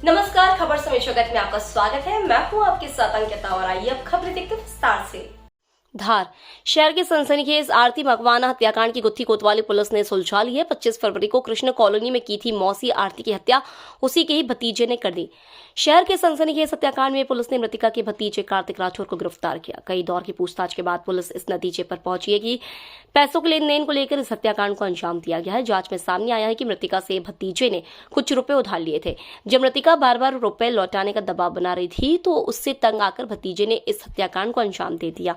नमस्कार, खबर समय जगत में आपका स्वागत है। मैं हूं आपके साथ अंकिता और आइए अब खबरें देखते हैं विस्तार से। धार शहर के सनसनीखेज आरती मकवाना हत्याकांड की गुत्थी कोतवाली पुलिस ने सुलझा ली है। 25 फरवरी को कृष्ण कॉलोनी में की थी मौसी आरती की हत्या उसी के ही भतीजे ने कर दी। शहर के सनसनीखेज हत्याकांड में पुलिस ने मृतका के भतीजे कार्तिक राठौर को गिरफ्तार किया। कई दौर की पूछताछ के बाद पुलिस इस नतीजे पर पहुंची है कि पैसों के लेन देन को लेकर इस हत्याकांड को अंजाम दिया गया है। जांच में सामने आया है कि मृतका से भतीजे ने कुछ रुपए उधार लिए थे। जब मृतका बार बार रुपए लौटाने का दबाव बना रही थी तो उससे तंग आकर भतीजे ने इस हत्याकांड को अंजाम दे दिया।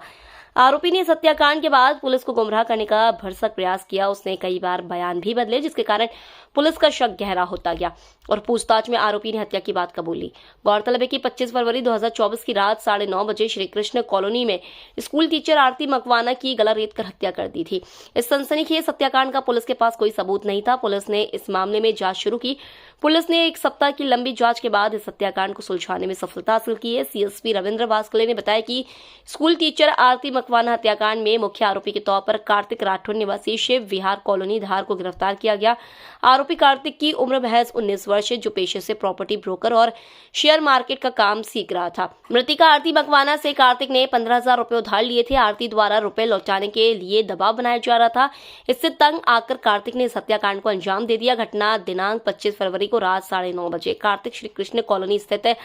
आरोपी ने इस हत्याकांड के बाद पुलिस को गुमराह करने का भरसक प्रयास किया। उसने कई बार बयान भी बदले, जिसके कारण पुलिस का शक गहरा होता गया और पूछताछ में आरोपी ने हत्या की बात कबूल ली। गौरतलब है कि 25 फरवरी 2024 की रात 9:30 बजे श्री कृष्ण कॉलोनी में स्कूल टीचर आरती मकवाना की गला रेत कर हत्या कर दी थी। इस सनसनीखेज हत्याकांड का पुलिस के पास कोई सबूत नहीं था। पुलिस ने इस मामले में जांच शुरू की। पुलिस ने 1 सप्ताह की लंबी जांच के बाद इस हत्याकांड को सुलझाने में सफलता हासिल की है। सीएसपी रविंद्र वास्कले ने बताया कि स्कूल टीचर आरती मकवाना हत्याकांड में मुख्य आरोपी के तौर पर कार्तिक राठौर निवासी शिव विहार कॉलोनी धार को गिरफ्तार किया गया। आरोपी कार्तिक की उम्र महज 19 वर्ष है, जो पेशे से प्रॉपर्टी ब्रोकर और शेयर मार्केट का काम सीख रहा था। मृतका आरती मकवाना से कार्तिक ने 15,000 रुपए उधार लिए थे। आरती द्वारा रुपए लौटाने के लिए दबाव बनाया जा रहा था। इससे तंग आकर कार्तिक ने इस हत्याकांड को अंजाम दे दिया। घटना दिनांक 25 फरवरी को रात 9:30 बजे कार्तिक श्री कृष्ण कॉलोनी स्थित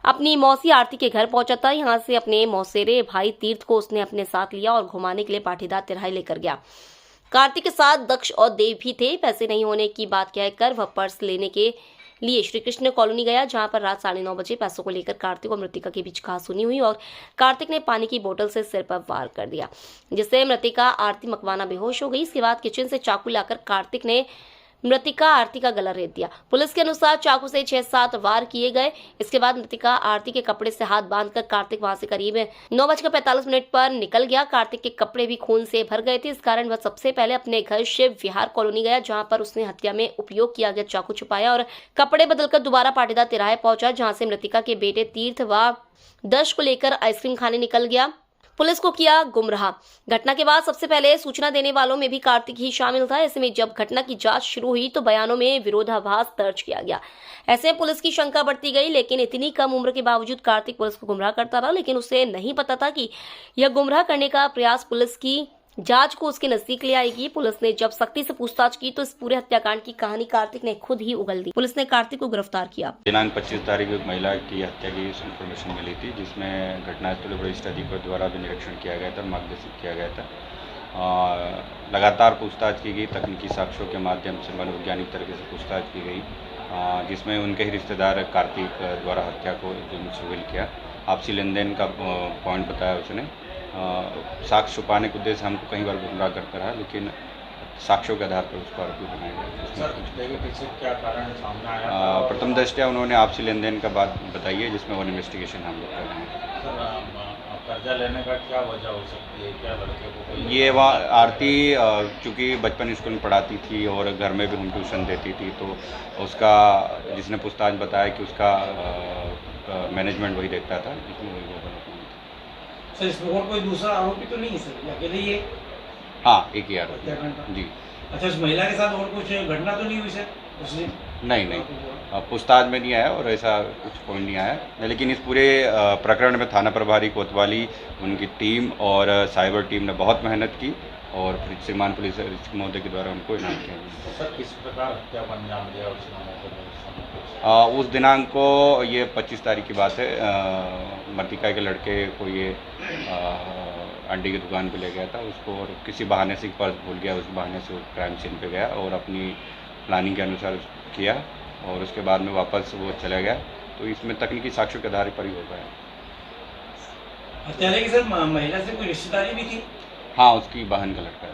अपनी मौसी आरती के घर पहुंचा था। यहां से अपने मौसेरे भाई तीर्थ को उसने अपने साथ लिया और घुमाने के लिए पाटीदार तिराही लेकर गया। कार्तिक के साथ दक्ष और देव भी थे। पैसे नहीं होने की बात कहकर वह पर्स लेने के लिए श्री कृष्ण कॉलोनी गया, जहां पर रात 9:30 बजे पैसों को लेकर कार्तिक और मृतिका के बीच कहासुनी हुई और कार्तिक ने पानी की बोतल से सिर पर वार कर दिया, जिससे मृतिका आरती मकवाना बेहोश हो गई। इसके बाद किचन से चाकू लाकर कार्तिक ने मृतिका आरती का गला रेत दिया। पुलिस के अनुसार चाकू से 6-7 वार किए गए। इसके बाद मृतिका आरती के कपड़े से हाथ बांधकर कार्तिक वहां से करीब 9:45 पर निकल गया। कार्तिक के कपड़े भी खून से भर गए थे। इस कारण वह सबसे पहले अपने घर शिव विहार कॉलोनी गया, जहां पर उसने हत्या में उपयोग किया गया चाकू छुपाया और कपड़े बदलकर दोबारा पाटीदार तिराहे पहुंचा, जहां से मृतिका के बेटे तीर्थ व दश को लेकर आइसक्रीम खाने निकल गया। पुलिस को किया गुमराह। घटना के बाद सबसे पहले सूचना देने वालों में भी कार्तिक ही शामिल था। ऐसे में जब घटना की जांच शुरू हुई तो बयानों में विरोधाभास दर्ज किया गया। ऐसे में पुलिस की शंका बढ़ती गई, लेकिन इतनी कम उम्र के बावजूद कार्तिक पुलिस को गुमराह करता रहा। लेकिन उसे नहीं पता था कि यह गुमराह करने का प्रयास पुलिस की जांच को उसके नजदीक ले आएगी। पुलिस ने जब सख्ती से पूछताछ की तो इस पूरे हत्याकांड की कहानी कार्तिक ने खुद ही उगल दी। पुलिस ने कार्तिक को गिरफ्तार किया। दिनांक 25 तारीख को एक महिला की हत्या की इन्फॉर्मेशन मिली थी, जिसमें घटनास्थल पर वरिष्ठ अधिकारी द्वारा भी निरीक्षण किया गया था, मार्गदर्शित किया गया था। लगातार पूछताछ की गई, तकनीकी साक्ष्यों के माध्यम से मनोवैज्ञानिक तरीके से पूछताछ की गई, जिसमें उनके ही रिश्तेदार कार्तिक द्वारा हत्या को जुर्म शुरू किया। आपसी लेन देन का पॉइंट बताया उसने। साक्ष्य छुपाने के उद्देश्य हमको कई बार गुमराह करता रहा, लेकिन साक्ष्यों के आधार पर उसको आरोपी बनाया गया। पीछे क्या कारण सामने आया? प्रथम दृष्टया उन्होंने आपसी लेन देन का बात बताई है, जिसमें वन इन्वेस्टिगेशन हम लोग कर रहे हैं। सर, कर्जा लेने का क्या वजह हो सकती है? क्या लड़के को ये वहाँ आरती चूँकि बचपन स्कूल में पढ़ाती थी और घर में भी हम ट्यूशन देती थी, तो उसका जिसने पूछताछ बताया कि उसका मैनेजमेंट वही देखता था, जिसमें वही सर, इसमें और कोई दूसरा आरोपी तो नहीं है सर? अकेले ही है? हाँ, एक ही आरोपी जी। अच्छा, उस महिला के साथ और कुछ घटना तो नहीं हुई सर? उसने नहीं, पूछताछ में नहीं आया और ऐसा कुछ पॉइंट नहीं आया। लेकिन इस पूरे प्रकरण में थाना प्रभारी कोतवाली, उनकी टीम और साइबर टीम ने बहुत मेहनत की और श्रीमान पुलिस महोदय के द्वारा उनको इनाम किया गया। सर, किस प्रकार हत्या को अंजाम दिया उस दिनांक को, ये 25 तारीख की बात है, मृतिका के लड़के को ये अंडे की दुकान पे ले गया था उसको, और किसी बहाने से पर्स भूल गया, उस बहाने से वो क्राइम सीन पे गया और अपनी प्लानिंग के अनुसार किया और उसके बाद में वापस वो चला गया। तो इसमें तकनीकी साक्ष्यों के आधार पर ही हो पाया। हत्यारे की सर महिला से कोई रिश्तेदारी भी थी? हाँ, उसकी बहन का लड़का है।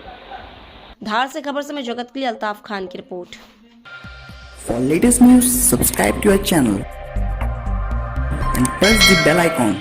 धार से खबर समय जगत के लिए अल्ताफ खान की report. For latest news, subscribe to our channel and press the bell icon.